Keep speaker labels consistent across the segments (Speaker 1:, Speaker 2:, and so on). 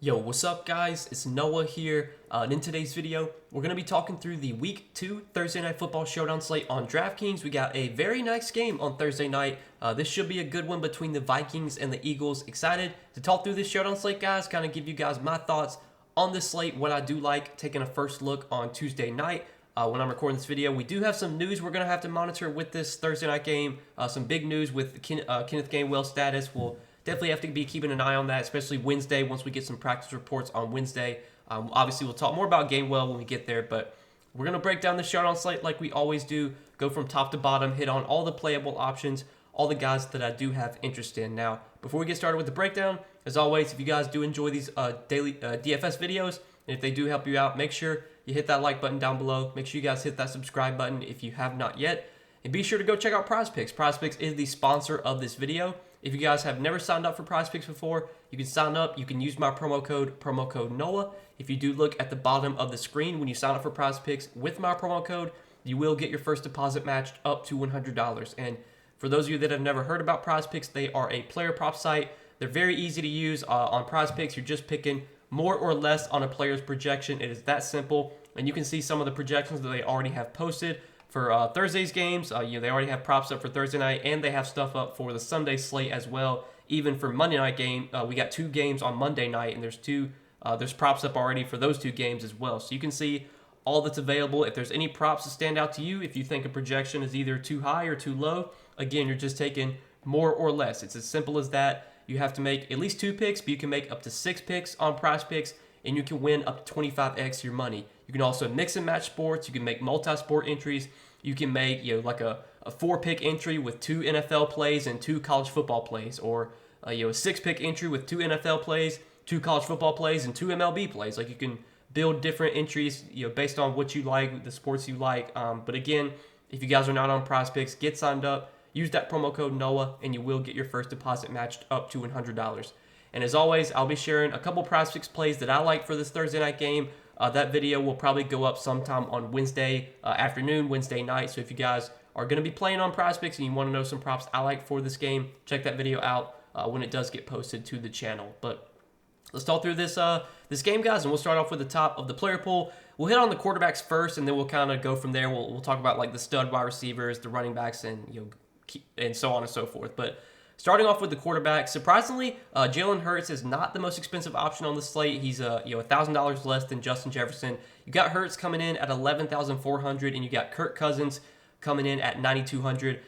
Speaker 1: Yo, what's up guys? It's Noah here, and in today's video, we're going to be talking through the Week 2 Thursday Night Football Showdown slate on Draftkings. We got a very nice game on Thursday night. This should be a good one between the Vikings and the Eagles. Excited to talk through this Showdown slate, guys, kind of give you guys my thoughts on this slate, what I do like, taking a first look on Tuesday night. When I'm recording this video, we do have some news we're going to have to monitor with this Thursday night game. Some big news with Kenneth Gainwell's status. We'll definitely have to be keeping an eye on that, especially Wednesday once we get some practice reports on Wednesday. Obviously, we'll talk more about Gainwell when we get there, but we're going to break down the Showdown slate like we always do, go from top to bottom, hit on all the playable options, all the guys that I do have interest in. Now, before we get started with the breakdown, as always, if you guys do enjoy these daily DFS videos, and if they do help you out, make sure you hit that like button down below. Make sure you guys hit that subscribe button if you have not yet. And be sure to go check out PrizePicks. PrizePicks is the sponsor of this video. If you guys have never signed up for PrizePicks before, you can sign up. You can use my promo code NOAH. If you do look at the bottom of the screen when you sign up for PrizePicks with my promo code, you will get your first deposit matched up to $100. And for those of you that have never heard about PrizePicks, they are a player prop site. They're very easy to use. On PrizePicks, you're just picking more or less on a player's projection. It is that simple. And you can see some of the projections that they already have posted for Thursday's games. They already have props up for Thursday night, and they have stuff up for the Sunday slate as well. Even for Monday night game, we got two games on Monday night, and there's props up already for those two games as well. So you can see all that's available. If there's any props that stand out to you, if you think a projection is either too high or too low, again, you're just taking more or less. It's as simple as that. You have to make at least 2 picks, but you can make up to 6 picks on PrizePicks, and you can win up to 25x your money. You can also mix and match sports. You can make multi-sport entries. You can make like a 4-pick entry with 2 NFL plays and 2 college football plays, or a 6-pick entry with 2 NFL plays, 2 college football plays, and 2 MLB plays. Like, you can build different entries based on what you like, the sports you like. But again, if you guys are not on PrizePicks, get signed up. Use that promo code NOAH, and you will get your first deposit matched up to $100. And as always, I'll be sharing a couple PrizePicks plays that I like for this Thursday night game. That video will probably go up sometime on Wednesday afternoon, Wednesday night. So if you guys are going to be playing on PrizePicks and you want to know some props I like for this game, check that video out when it does get posted to the channel. But let's talk through this game, guys, and we'll start off with the top of the player pool. We'll hit on the quarterbacks first, and then we'll kind of go from there. We'll talk about like the stud wide receivers, the running backs, and and so on and so forth. But starting off with the quarterback, surprisingly, Jalen Hurts is not the most expensive option on the slate. He's $1,000 less than Justin Jefferson. You got Hurts coming in at $11,400, and you got Kirk Cousins coming in at $9,200.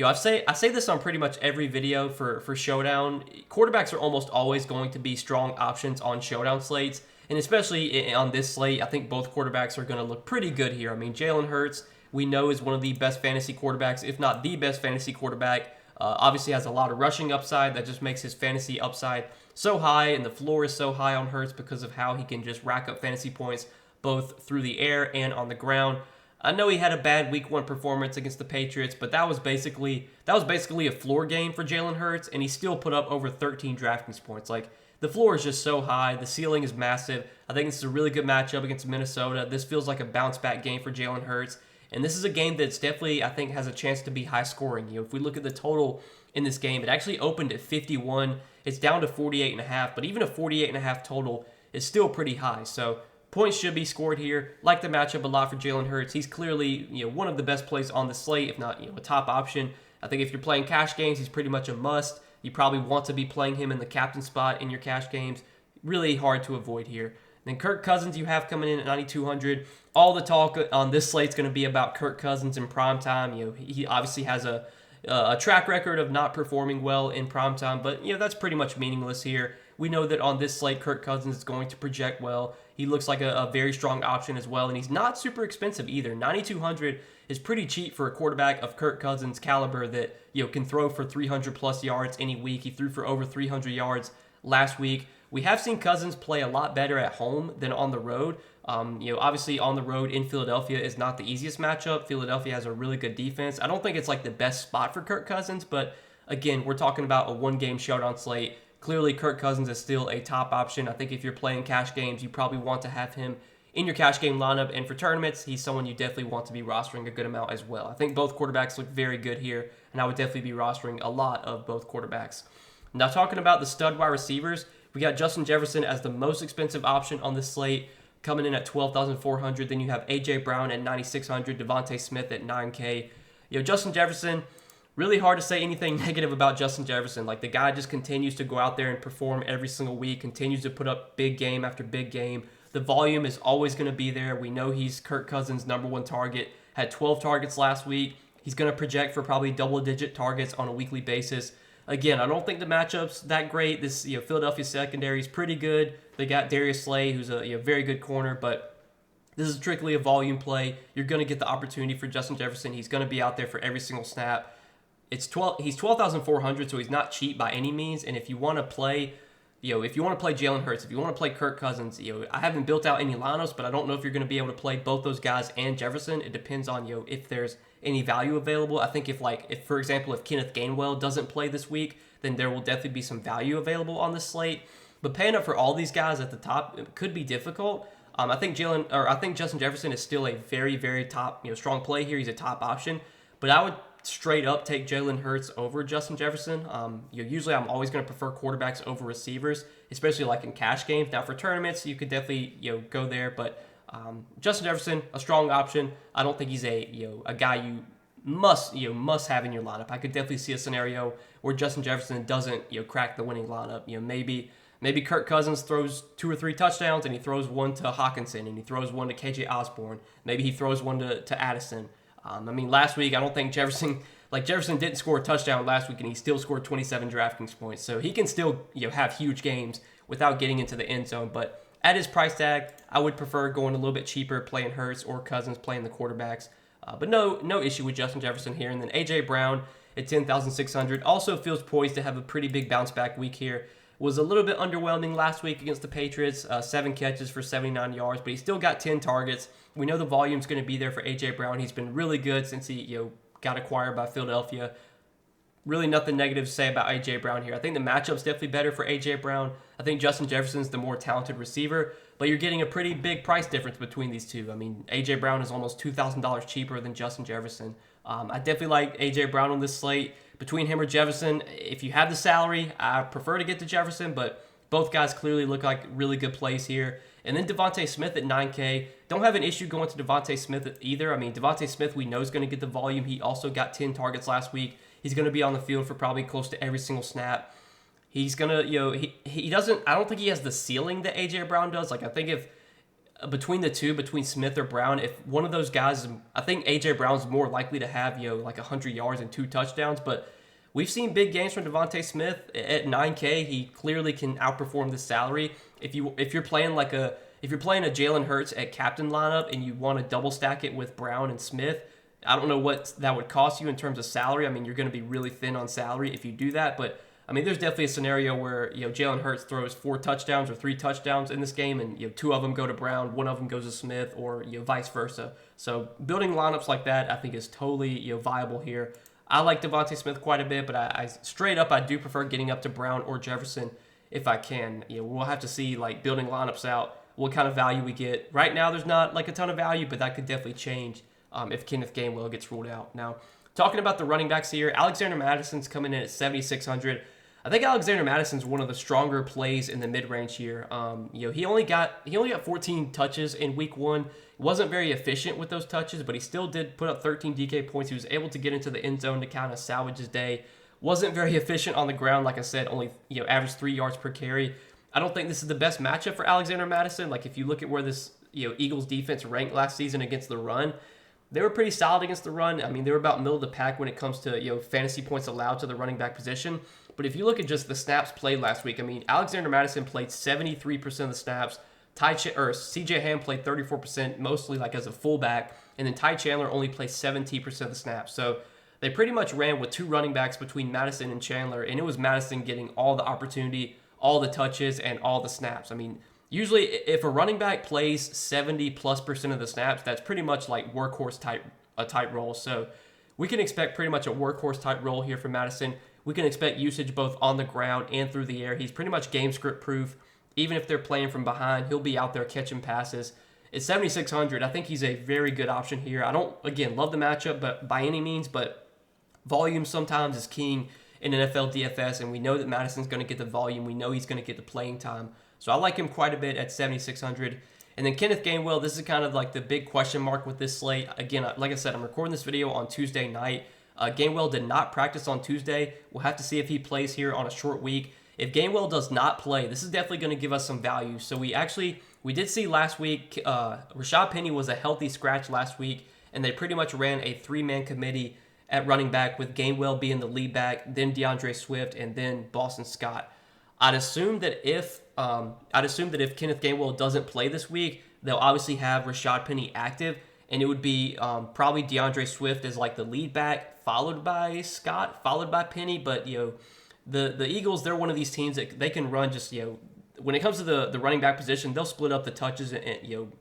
Speaker 1: I say this on pretty much every video for Showdown. Quarterbacks are almost always going to be strong options on Showdown slates, and especially on this slate, I think both quarterbacks are going to look pretty good here. I mean, Jalen Hurts, we know, is one of the best fantasy quarterbacks, if not the best fantasy quarterback. Obviously has a lot of rushing upside that just makes his fantasy upside so high, and the floor is so high on Hurts because of how he can just rack up fantasy points both through the air and on the ground. I know he had a bad Week 1 performance against the Patriots, but that was basically a floor game for Jalen Hurts, and he still put up over 13 Draftkings points. Like, the floor is just so high. The ceiling is massive. I think this is a really good matchup against Minnesota. This feels like a bounce-back game for Jalen Hurts. And this is a game that's definitely, I think, has a chance to be high scoring. If we look at the total in this game, it actually opened at 51. It's down to 48.5, but even a 48.5 total is still pretty high. So points should be scored here. Like the matchup a lot for Jalen Hurts. He's clearly one of the best plays on the slate, if not a top option. I think if you're playing cash games, he's pretty much a must. You probably want to be playing him in the captain spot in your cash games. Really hard to avoid here. Then Kirk Cousins you have coming in at $9,200. All the talk on this slate is going to be about Kirk Cousins in primetime. He obviously has a track record of not performing well in primetime, but that's pretty much meaningless here. We know that on this slate, Kirk Cousins is going to project well. He looks like a very strong option as well, and he's not super expensive either. $9,200 is pretty cheap for a quarterback of Kirk Cousins' caliber that can throw for 300+ yards any week. He threw for over 300 yards last week. We have seen Cousins play a lot better at home than on the road. Obviously on the road in Philadelphia is not the easiest matchup. Philadelphia has a really good defense. I don't think it's like the best spot for Kirk Cousins, but again, we're talking about a one-game Showdown slate. Clearly, Kirk Cousins is still a top option. I think if you're playing cash games, you probably want to have him in your cash game lineup. And for tournaments, he's someone you definitely want to be rostering a good amount as well. I think both quarterbacks look very good here, and I would definitely be rostering a lot of both quarterbacks. Now, talking about the stud wide receivers, We got Justin Jefferson as the most expensive option on this slate, coming in at 12,400. Then you have A.J. Brown at 9,600, Devontae Smith at 9K. Justin Jefferson, really hard to say anything negative about Justin Jefferson. Like, the guy just continues to go out there and perform every single week, continues to put up big game after big game. The volume is always going to be there. We know he's Kirk Cousins' #1 target. Had 12 targets last week. He's going to project for probably double-digit targets on a weekly basis. Again, I don't think the matchup's that great. This Philadelphia secondary is pretty good. They got Darius Slay, who's a very good corner, but this is strictly a volume play. You're going to get the opportunity for Justin Jefferson. He's going to be out there for every single snap. He's 12,400, so he's not cheap by any means. And if you want to play, if you want to play Jalen Hurts, if you want to play Kirk Cousins, I haven't built out any lineups, but I don't know if you're going to be able to play both those guys and Jefferson. It depends on if there's any value available. I think if for example, if Kenneth Gainwell doesn't play this week, then there will definitely be some value available on this slate. But paying up for all these guys at the top, it could be difficult. I think Justin Jefferson is still a very, very top, strong play here. He's a top option, but I would straight up take Jalen Hurts over Justin Jefferson. Usually I'm always going to prefer quarterbacks over receivers, especially like in cash games. Now for tournaments, you could definitely go there, but Justin Jefferson, a strong option. I don't think he's a guy you must have in your lineup. I could definitely see a scenario where Justin Jefferson doesn't crack the winning lineup. Maybe Kirk Cousins throws 2 or 3 touchdowns and he throws one to Hawkinson and he throws one to KJ Osborne. Maybe he throws one to Addison. Last week I don't think Jefferson didn't score a touchdown last week and he still scored 27 DraftKings points. So he can still have huge games without getting into the end zone. But at his price tag, I would prefer going a little bit cheaper, playing Hurts or Cousins, playing the quarterbacks. But no issue with Justin Jefferson here. And then A.J. Brown at 10,600 also feels poised to have a pretty big bounce back week here. Was a little bit underwhelming last week against the Patriots, 7 catches for 79 yards, but he still got 10 targets. We know the volume's going to be there for A.J. Brown. He's been really good since he got acquired by Philadelphia. Really nothing negative to say about A.J. Brown here. I think the matchup's definitely better for A.J. Brown. I think Justin Jefferson's the more talented receiver, but you're getting a pretty big price difference between these two. A.J. Brown is almost $2,000 cheaper than Justin Jefferson. I definitely like A.J. Brown on this slate. Between him or Jefferson, if you have the salary, I prefer to get to Jefferson, but both guys clearly look like really good plays here. And then Devontae Smith at 9K. Don't have an issue going to Devontae Smith either. Devontae Smith we know is going to get the volume. He also got 10 targets last week. He's going to be on the field for probably close to every single snap. He's going to, he doesn't, I don't think he has the ceiling that A.J. Brown does. I think if between the two, between Smith or Brown, if one of those guys, I think A.J. Brown's more likely to have, 100 yards and 2 touchdowns, but we've seen big games from Devontae Smith at 9K. He clearly can outperform the salary. If you're playing a Jalen Hurts at captain lineup and you want to double stack it with Brown and Smith, I don't know what that would cost you in terms of salary. You're going to be really thin on salary if you do that, but there's definitely a scenario where Jalen Hurts throws 4 touchdowns or 3 touchdowns in this game, and 2 of them go to Brown, 1 of them goes to Smith, or vice versa. So building lineups like that, I think, is totally viable here. I like Devontae Smith quite a bit, but I straight up I do prefer getting up to Brown or Jefferson if I can. We'll have to see building lineups out what kind of value we get. Right now there's not a ton of value, but that could definitely change if Kenneth Gainwell gets ruled out. Now talking about the running backs here, Alexander Madison's coming in at 7,600. I think Alexander Madison's one of the stronger plays in the mid-range here. He only got 14 touches in week 1. Wasn't very efficient with those touches, but he still did put up 13 DK points. He was able to get into the end zone to kind of salvage his day. Wasn't very efficient on the ground, like I said, only averaged 3 yards per carry. I don't think this is the best matchup for Alexander Madison. If you look at where this Eagles defense ranked last season against the run, they were pretty solid against the run. They were about middle of the pack when it comes to fantasy points allowed to the running back position. But if you look at just the snaps played last week, Alexander Madison played 73% of the snaps. CJ Ham played 34%, mostly as a fullback, and then Ty Chandler only played 17% of the snaps. So they pretty much ran with 2 running backs between Madison and Chandler, and it was Madison getting all the opportunity, all the touches, and all the snaps. Usually if a running back plays 70+% of the snaps, that's pretty much workhorse type role. So we can expect pretty much a workhorse type role here for Madison. We can expect usage both on the ground and through the air. He's pretty much game script proof. Even if they're playing from behind, he'll be out there catching passes. At 7,600, I think he's a very good option here. I don't, again, love the matchup but by any means, but volume sometimes is king in NFL DFS, and we know that Madison's going to get the volume. We know he's going to get the playing time. So I like him quite a bit at 7,600. And then Kenneth Gainwell, this is kind of like the big question mark with this slate. Again, like I said, I'm recording this video on Tuesday night. Gainwell did not practice on Tuesday. We'll have to see if he plays here on a short week. If Gainwell does not play, this is definitely going to give us some value. So we did see last week, Rashad Penny was a healthy scratch last week, and they pretty much ran a three-man committee at running back with Gainwell being the lead back, then DeAndre Swift, and then Boston Scott. I'd assume that if Kenneth Gainwell doesn't play this week, they'll obviously have Rashad Penny active, and it would be probably DeAndre Swift as like the lead back, followed by Scott, followed by Penny. But the Eagles, they're one of these teams that they can run just when it comes to the running back position, they'll split up the touches and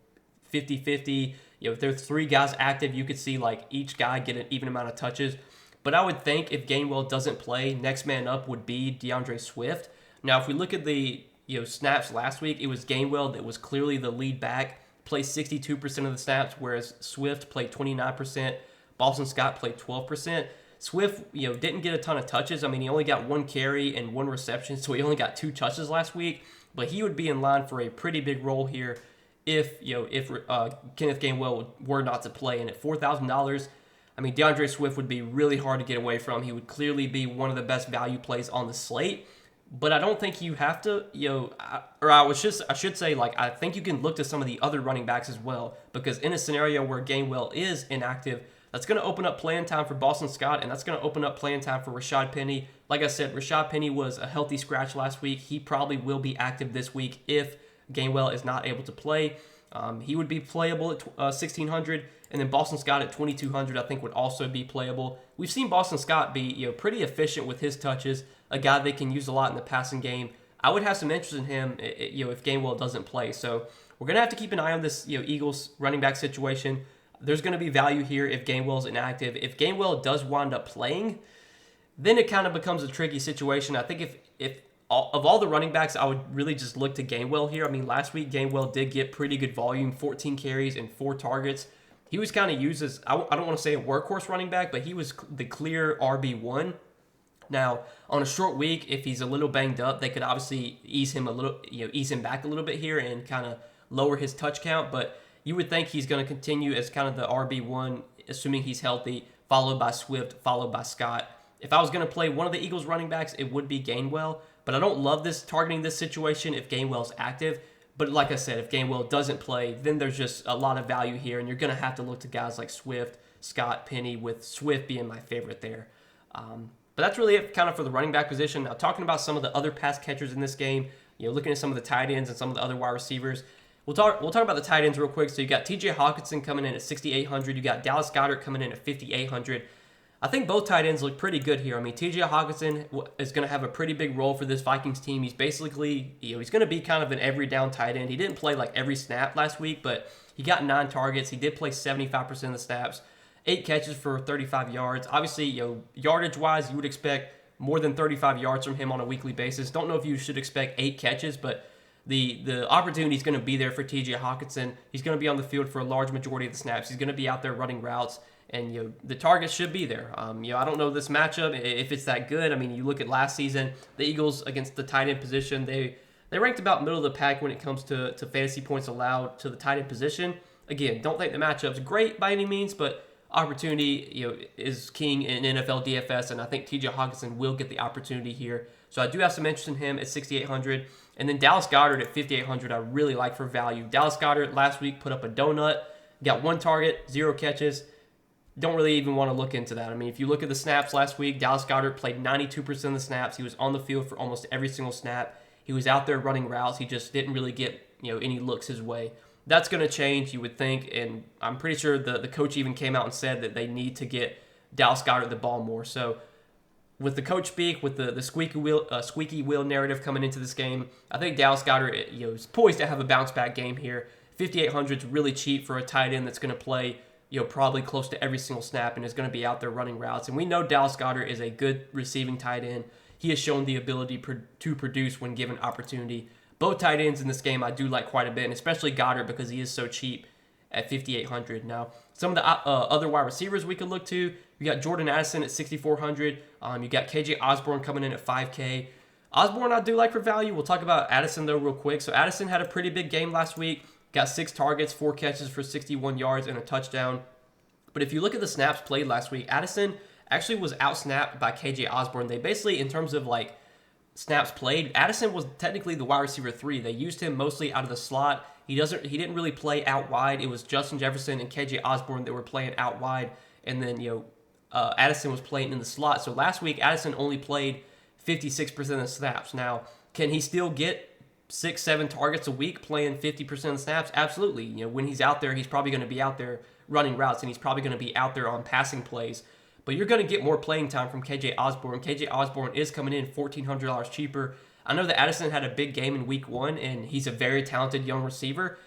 Speaker 1: 50-50. If there's three guys active, you could see like each guy get an even amount of touches. But I would think if Gainwell doesn't play, next man up would be DeAndre Swift. Now, if we look at the snaps last week, it was Gainwell that was clearly the lead back, played 62% of the snaps, whereas Swift played 29%. Boston Scott played 12%. Swift, didn't get a ton of touches. I mean, he only got one carry and one reception, so he only got 2 touches last week. But he would be in line for a pretty big role here if Kenneth Gainwell were not to play. And at $4,000, I mean, DeAndre Swift would be really hard to get away from. He would clearly be one of the best value plays on the slate. But I don't think you have to, I should say, I think you can look to some of the other running backs as well, because in a scenario where Gainwell is inactive, that's going to open up playing time for Boston Scott, and that's going to open up playing time for Rashad Penny. Like I said, Rashad Penny was a healthy scratch last week. He probably will be active this week if Gainwell is not able to play. He would be playable at 1,600, and then Boston Scott at 2,200 I think would also be playable. We've seen Boston Scott be pretty efficient with his touches, a guy they can use a lot in the passing game. I would have some interest in him if Gainwell doesn't play. So we're going to have to keep an eye on this Eagles running back situation. There's going to be value here if Gainwell's inactive. If Gainwell does wind up playing, then it kind of becomes a tricky situation. I think if of all the running backs, I would really just look to Gainwell here. I mean, last week Gainwell did get pretty good volume, 14 carries and 4 targets. He was kind of used as, I don't want to say a workhorse running back, but he was the clear RB1. Now, on a short week, if he's a little banged up, they could obviously ease him back a little bit here and kind of lower his touch count. But you would think he's going to continue as kind of the RB1, assuming he's healthy, followed by Swift, followed by Scott. If I was going to play one of the Eagles running backs, it would be Gainwell. But I don't love targeting this situation if Gainwell's active. But like I said, if Gainwell doesn't play, then there's just a lot of value here, and you're going to have to look to guys like Swift, Scott, Penny, with Swift being my favorite there. But that's really it kind of for the running back position. Now, talking about some of the other pass catchers in this game, looking at some of the tight ends and some of the other wide receivers. We'll talk about the tight ends real quick. So you got TJ Hawkinson coming in at 6,800. You got Dallas Goedert coming in at 5,800. I think both tight ends look pretty good here. I mean, TJ Hawkinson is going to have a pretty big role for this Vikings team. He's basically, he's going to be kind of an every down tight end. He didn't play like every snap last week, but he got 9 targets. He did play 75% of the snaps, 8 catches for 35 yards. Obviously, yardage-wise, you would expect more than 35 yards from him on a weekly basis. Don't know if you should expect 8 catches, but the opportunity is going to be there for TJ Hawkinson. He's going to be on the field for a large majority of the snaps. He's going to be out there running routes. And the targets should be there. I don't know this matchup if it's that good. I mean, you look at last season, the Eagles against the tight end position, they ranked about middle of the pack when it comes to fantasy points allowed to the tight end position. Again, don't think the matchup's great by any means, but opportunity is king in NFL DFS, and I think TJ Hawkinson will get the opportunity here. So I do have some interest in him at 6,800. And then Dallas Goedert at 5,800 I really like for value. Dallas Goedert last week put up a donut, got 1 target, 0 catches. Don't really even want to look into that. I mean, if you look at the snaps last week, Dallas Goedert played 92% of the snaps. He was on the field for almost every single snap. He was out there running routes. He just didn't really get any looks his way. That's going to change, you would think, and I'm pretty sure the coach even came out and said that they need to get Dallas Goedert the ball more. So with the coach speak, with the squeaky wheel narrative coming into this game, I think Dallas Goedert is poised to have a bounce back game here. 5,800 is really cheap for a tight end that's going to play probably close to every single snap and is going to be out there running routes. And we know Dallas Goedert is a good receiving tight end. He has shown the ability to produce when given opportunity. Both tight ends in this game I do like quite a bit, and especially Goedert because he is so cheap at 5,800. Now, some of the other wide receivers we could look to, You got Jordan Addison at 6,400. You got KJ Osborne coming in at 5K. Osborne I do like for value. We'll talk about Addison though real quick. So Addison had a pretty big game last week. Got 6 targets, 4 catches for 61 yards and a touchdown. But if you look at the snaps played last week, Addison actually was outsnapped by KJ Osborne. They basically, in terms of like snaps played, Addison was technically the wide receiver 3. They used him mostly out of the slot. He didn't really play out wide. It was Justin Jefferson and KJ Osborne that were playing out wide, and then Addison was playing in the slot. So last week Addison only played 56% of the snaps. Now, can he still get 6-7 targets a week playing 50% of the snaps? Absolutely. When he's out there, he's probably going to be out there running routes, and he's probably going to be out there on passing plays. But you're going to get more playing time from KJ Osborne. KJ Osborne is coming in $1,400 cheaper. I know that Addison had a big game in week 1, and he's a very talented young receiver.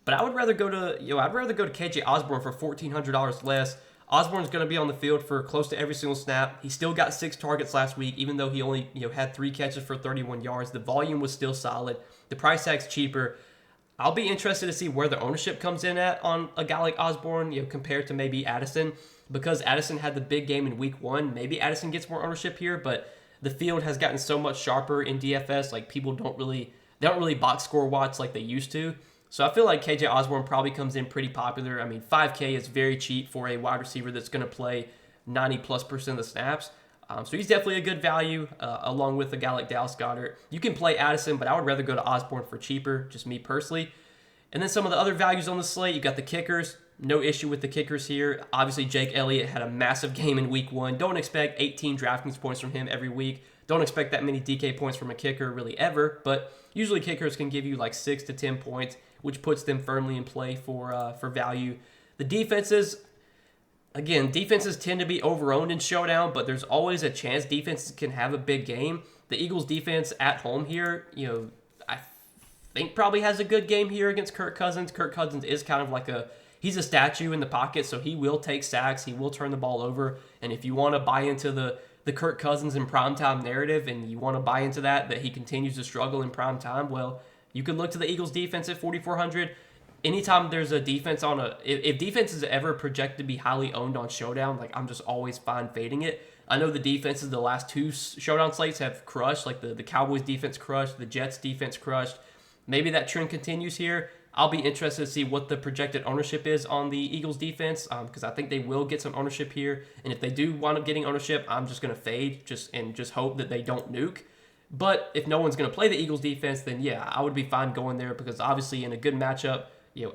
Speaker 1: But I would rather go to KJ Osborne for $1,400 less. Osborne's going to be on the field for close to every single snap. He still got 6 targets last week, even though he only had 3 catches for 31 yards. The volume was still solid. The price tag's cheaper. I'll be interested to see where the ownership comes in at on a guy like Osborne, compared to maybe Addison. Because Addison had the big game in week 1, maybe Addison gets more ownership here, but the field has gotten so much sharper in DFS, like people don't really box score watch like they used to. So I feel like KJ Osborne probably comes in pretty popular. I mean, 5K is very cheap for a wide receiver that's going to play 90+% of the snaps. So he's definitely a good value, along with a guy like Dallas Goedert. You can play Addison, but I would rather go to Osborne for cheaper, just me personally. And then some of the other values on the slate, you got the kickers. No issue with the kickers here. Obviously, Jake Elliott had a massive game in week 1. Don't expect 18 DraftKings points from him every week. Don't expect that many DK points from a kicker really ever, but usually kickers can give you like 6 to 10 points, which puts them firmly in play for value. The defenses tend to be overowned in Showdown, but there's always a chance defenses can have a big game. The Eagles defense at home here, I think probably has a good game here against Kirk Cousins. Kirk Cousins is kind of like he's a statue in the pocket, so he will take sacks, he will turn the ball over, and if you want to buy into the Kirk Cousins in primetime narrative and you want to buy into that he continues to struggle in primetime, well, you could look to the Eagles defense at 4,400. Anytime there's a defense if defense is ever projected to be highly owned on Showdown, like I'm just always fine fading it. I know the defenses the last 2 Showdown slates have crushed, like the Cowboys defense crushed, the Jets defense crushed. Maybe that trend continues here. I'll be interested to see what the projected ownership is on the Eagles defense, because I think they will get some ownership here. And if they do wind up getting ownership, I'm just going to fade just hope that they don't nuke. But if no one's going to play the Eagles defense, then yeah, I would be fine going there, because obviously in a good matchup,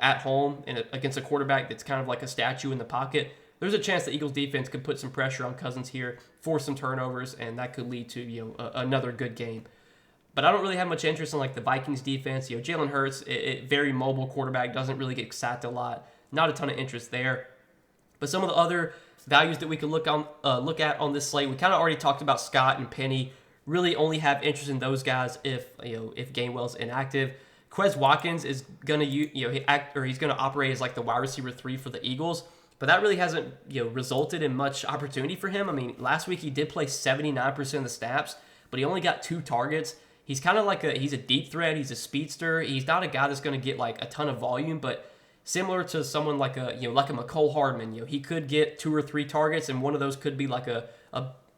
Speaker 1: at home and against a quarterback that's kind of like a statue in the pocket, there's a chance the Eagles defense could put some pressure on Cousins here, force some turnovers, and that could lead to another good game. But I don't really have much interest in like the Vikings defense. Jalen Hurts, very mobile quarterback, doesn't really get sacked a lot. Not a ton of interest there. But some of the other values that we could look at on this slate, we kind of already talked about Scott and Penny. Really only have interest in those guys if Gainwell's inactive. Quez Watkins is gonna he's gonna operate as like the wide receiver 3 for the Eagles, but that really hasn't resulted in much opportunity for him. I mean, last week he did play 79% of the snaps, but he only got 2 targets. He's kind of like he's a deep threat. He's a speedster. He's not a guy that's going to get like a ton of volume, but similar to someone like a McCole Hardman, he could get 2 or 3 targets, and one of those could be like a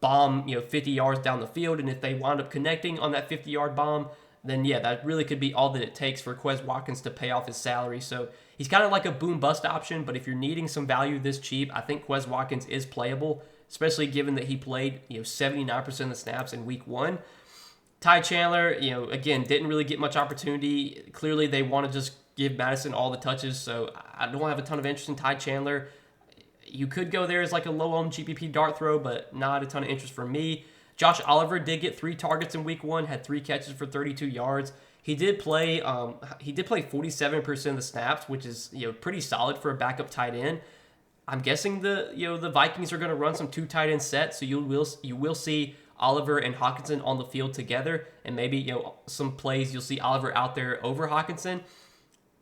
Speaker 1: bomb, 50 yards down the field. And if they wind up connecting on that 50-yard bomb, then yeah, that really could be all that it takes for Quez Watkins to pay off his salary. So he's kind of like a boom bust option, but if you're needing some value this cheap, I think Quez Watkins is playable, especially given that he played 79% of the snaps in week 1. Ty Chandler, again, didn't really get much opportunity. Clearly, they want to just give Madison all the touches, so I don't have a ton of interest in Ty Chandler. You could go there as like a low-owned GPP dart throw, but not a ton of interest for me. Josh Oliver did get 3 targets in week 1, had 3 catches for 32 yards. He did play 47% of the snaps, which is pretty solid for a backup tight end. I'm guessing the Vikings are going to run some 2 tight end sets, so you will see Oliver and Hockenson on the field together, and maybe some plays you'll see Oliver out there over Hockenson.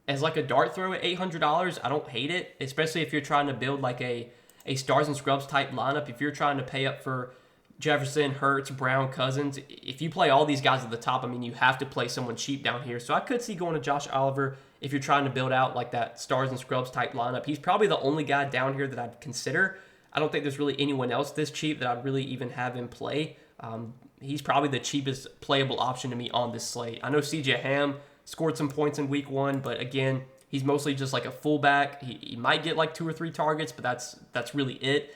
Speaker 1: As like a dart throw at $800, I don't hate it, especially if you're trying to build like a stars and scrubs type lineup. If you're trying to pay up for Jefferson, Hurts, Brown, Cousins, if you play all these guys at the top, I mean, you have to play someone cheap down here. So I could see going to Josh Oliver if you're trying to build out like that stars and scrubs type lineup. He's probably the only guy down here that I'd consider. I don't think there's really anyone else this cheap that I'd really even have in play. He's probably the cheapest playable option to me on this slate. I know CJ Ham scored some points in week 1, but again, he's mostly just like a fullback. He might get like 2 or 3 targets, but that's really it.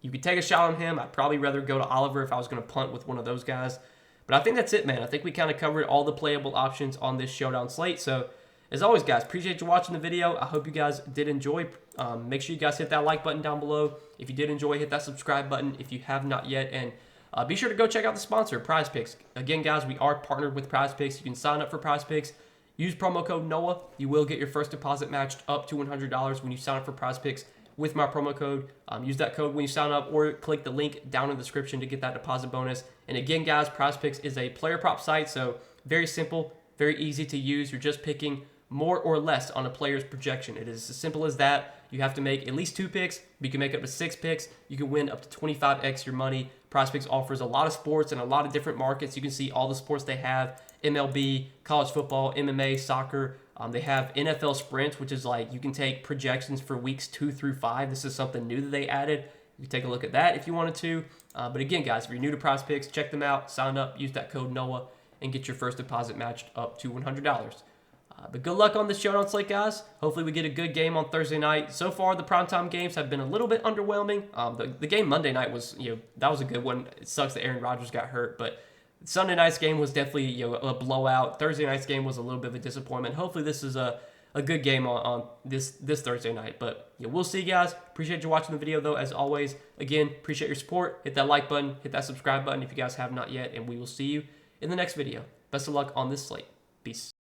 Speaker 1: You could take a shot on him. I'd probably rather go to Oliver if I was going to punt with one of those guys. But I think that's it, man. I think we kind of covered all the playable options on this Showdown slate. So, as always, guys, appreciate you watching the video. I hope you guys did enjoy. Make sure you guys hit that like button down below. If you did enjoy, hit that subscribe button if you have not yet. And be sure to go check out the sponsor, Prize Picks. Again, guys, we are partnered with Prize Picks. You can sign up for Prize Picks. Use promo code NOAH. You will get your first deposit matched up to $100 when you sign up for Prize Picks with my promo code. Use that code when you sign up or click the link down in the description to get that deposit bonus. And again, guys, Prize Picks is a player prop site, so very simple, very easy to use. You're just picking more or less on a player's projection. It is as simple as that. You have to make at least 2 picks. You can make up to 6 picks. You can win up to 25x your money. Prize Picks offers a lot of sports and a lot of different markets. You can see all the sports they have: MLB, college football, MMA, soccer. They have NFL Sprint, which is like you can take projections for weeks 2 through 5. This is something new that they added. You can take a look at that if you wanted to. But again, guys, if you're new to Prize Picks, check them out, sign up, use that code NOAH, and get your first deposit matched up to $100. But good luck on this Showdown slate, guys. Hopefully we get a good game on Thursday night. So far, the primetime games have been a little bit underwhelming. The game Monday night was, that was a good one. It sucks that Aaron Rodgers got hurt, but Sunday night's game was definitely, a blowout. Thursday night's game was a little bit of a disappointment. Hopefully this is a good game on this Thursday night. But we'll see, guys. Appreciate you watching the video, though, as always. Again, appreciate your support. Hit that like button. Hit that subscribe button if you guys have not yet. And we will see you in the next video. Best of luck on this slate. Peace.